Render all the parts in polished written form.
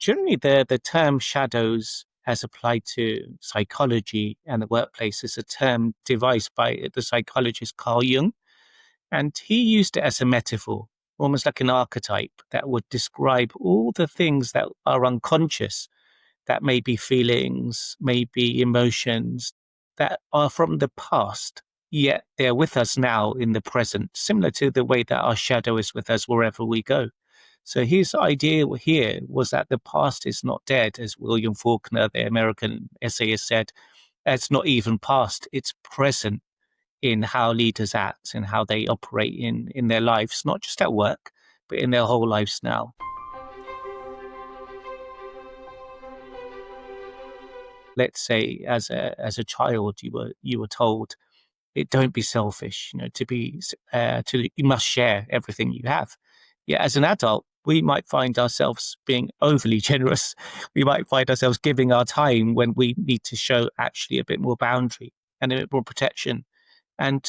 generally the term shadows as applied to psychology and the workplace is a term devised by the psychologist Carl Jung. And he used it as a metaphor, almost like an archetype that would describe all the things that are unconscious, that may be feelings, maybe emotions that are from the past, yet they're with us now in the present, similar to the way that our shadow is with us wherever we go. So his idea here was that the past is not dead, as William Faulkner, the American essayist, said. It's not even past, it's present in how leaders act and how they operate in their lives, not just at work, but in their whole lives now. Let's say as a child, you were told, don't be selfish, you must share everything you have. Yeah, as an adult, we might find ourselves being overly generous. We might find ourselves giving our time when we need to show actually a bit more boundary and a bit more protection. And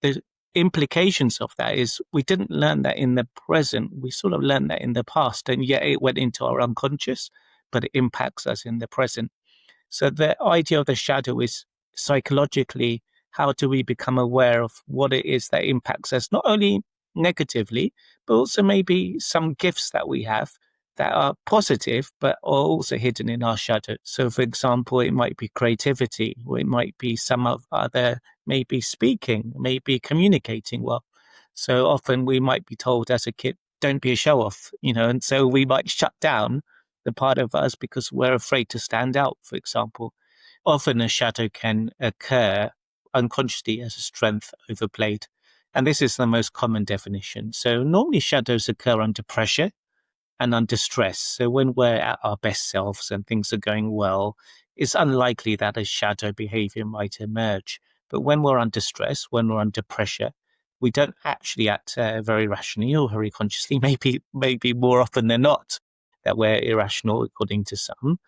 the implications of that is we didn't learn that in the present. We sort of learned that in the past, and yet it went into our unconscious, but it impacts us in the present. So the idea of the shadow is psychologically, how do we become aware of what it is that impacts us, not only negatively, but also maybe some gifts that we have that are positive, but are also hidden in our shadow. So, for example, it might be creativity, or it might be some of other, maybe speaking, maybe communicating well. So often we might be told as a kid, don't be a show off, and so we might shut down the part of us because we're afraid to stand out, for example. Often a shadow can occur unconsciously as a strength overplayed. And this is the most common definition. So normally shadows occur under pressure and under stress. So when we're at our best selves and things are going well, it's unlikely that a shadow behavior might emerge. But when we're under stress, when we're under pressure, we don't actually act very rationally or very consciously, maybe more often than not that we're irrational according to some,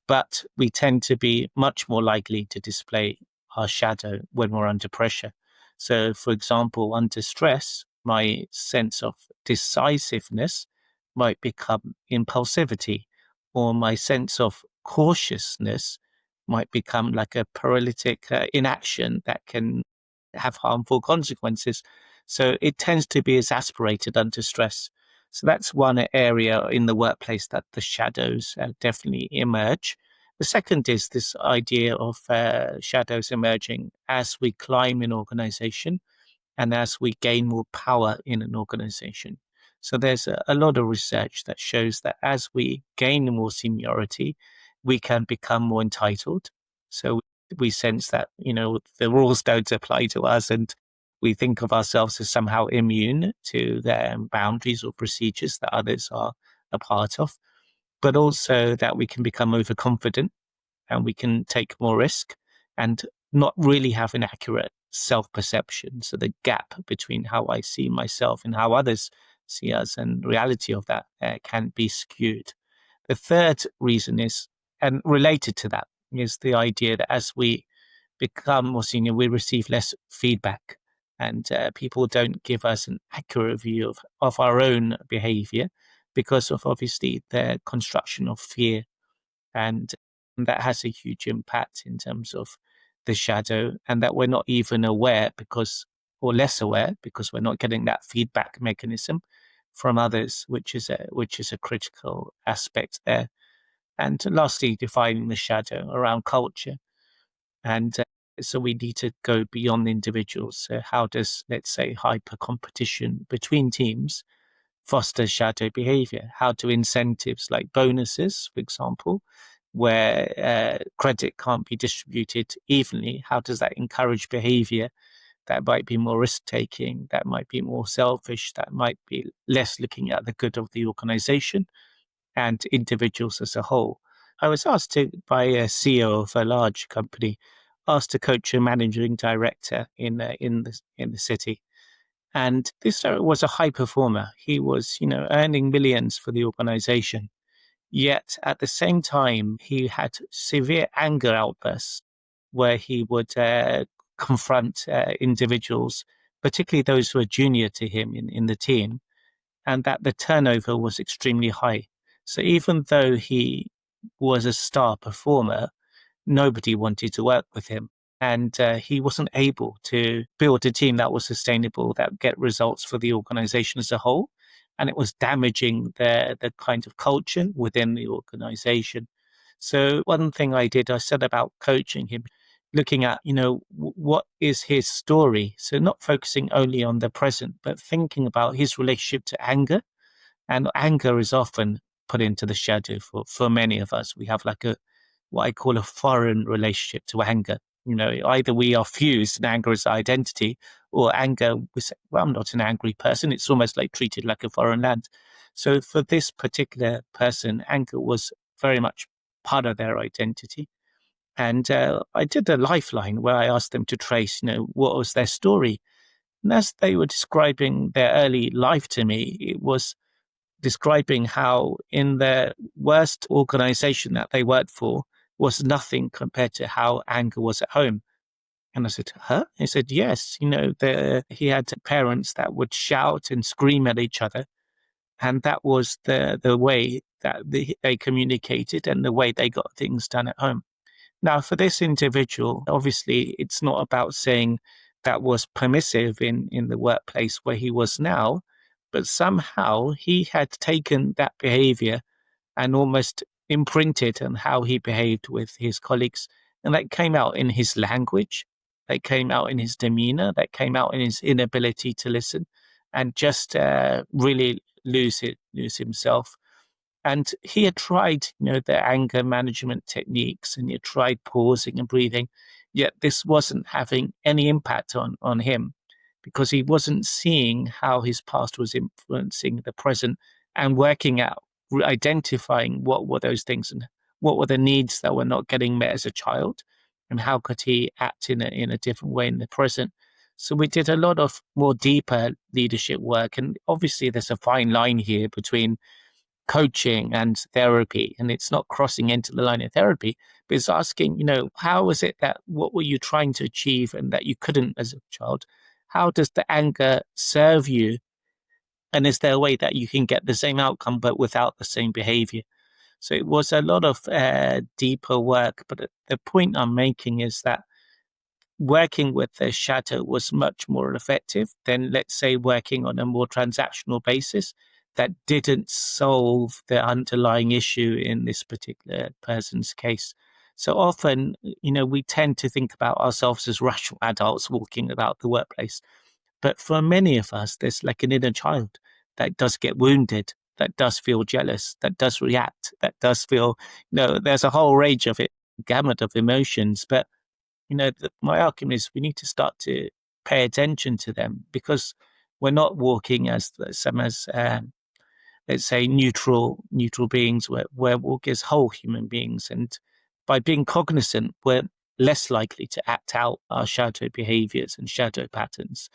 but we tend to be much more likely to display our shadow when we're under pressure. So, for example, under stress, my sense of decisiveness might become impulsivity, or my sense of cautiousness might become like a paralytic inaction that can have harmful consequences. So it tends to be exasperated under stress. So that's one area in the workplace that the shadows definitely emerge. The second is this idea of shadows emerging as we climb in organization and as we gain more power in an organization. So there's a lot of research that shows that as we gain more seniority, we can become more entitled. So we sense that, the rules don't apply to us, and we think of ourselves as somehow immune to their boundaries or procedures that others are a part of, but also that we can become overconfident and we can take more risk and not really have an accurate self-perception. So the gap between how I see myself and how others see us and reality of that can be skewed. The third reason is, and related to that, is the idea that as we become more senior, we receive less feedback, and people don't give us an accurate view of our own behavior because of obviously the construction of fear. And that has a huge impact in terms of the shadow, and that we're not even aware or less aware because we're not getting that feedback mechanism from others, which is a critical aspect there. And lastly, defining the shadow around culture. And so we need to go beyond individuals. So how does, let's say, hyper competition between teams foster shadow behavior? How do incentives like bonuses, for example, where credit can't be distributed evenly, how does that encourage behavior that might be more risk-taking, that might be more selfish, that might be less looking at the good of the organization and individuals as a whole? I was asked by a CEO of a large company, asked to coach a managing director in the city. And this was a high performer. He was, earning millions for the organization. Yet at the same time, he had severe anger outbursts where he would confront individuals, particularly those who were junior to him in the team, and that the turnover was extremely high. So even though he was a star performer, nobody wanted to work with him. And he wasn't able to build a team that was sustainable, that would get results for the organization as a whole. And it was damaging the kind of culture within the organization. So one thing I did, I said about coaching him, looking at, what is his story? So not focusing only on the present, but thinking about his relationship to anger. And anger is often put into the shadow for many of us. We have like what I call a foreign relationship to anger. Either we are fused and anger is our identity, or anger, we say, well, I'm not an angry person. It's almost like treated like a foreign land. So for this particular person, anger was very much part of their identity. And I did a lifeline where I asked them to trace, what was their story. And as they were describing their early life to me, it was describing how in the worst organization that they worked for was nothing compared to how anger was at home. And I said, huh? He said, yes. He had parents that would shout and scream at each other. And that was the way that they communicated and the way they got things done at home. Now, for this individual, obviously, it's not about saying that was permissive in the workplace where he was now, but somehow he had taken that behavior and almost imprinted on how he behaved with his colleagues. And that came out in his language, that came out in his demeanor, that came out in his inability to listen and just really lose himself. And he had tried, the anger management techniques, and he had tried pausing and breathing, yet this wasn't having any impact on him because he wasn't seeing how his past was influencing the present and working out, identifying what were those things and what were the needs that were not getting met as a child, and how could he act in a different way in the present. So we did a lot of more deeper leadership work. And obviously there's a fine line here between coaching and therapy, and it's not crossing into the line of therapy, but it's asking, how was it that what were you trying to achieve and that you couldn't as a child? How does the anger serve you? And is there a way that you can get the same outcome but without the same behavior? So it was a lot of deeper work. But the point I'm making is that working with the shadow was much more effective than, let's say, working on a more transactional basis that didn't solve the underlying issue in this particular person's case. So often, we tend to think about ourselves as rational adults walking about the workplace. But for many of us, there's like an inner child that does get wounded, that does feel jealous, that does react, that does feel, there's a whole range of it, gamut of emotions. But my argument is we need to start to pay attention to them because we're not walking as some as let's say neutral beings. We're walking as whole human beings, and by being cognizant, we're less likely to act out our shadow behaviors and shadow patterns.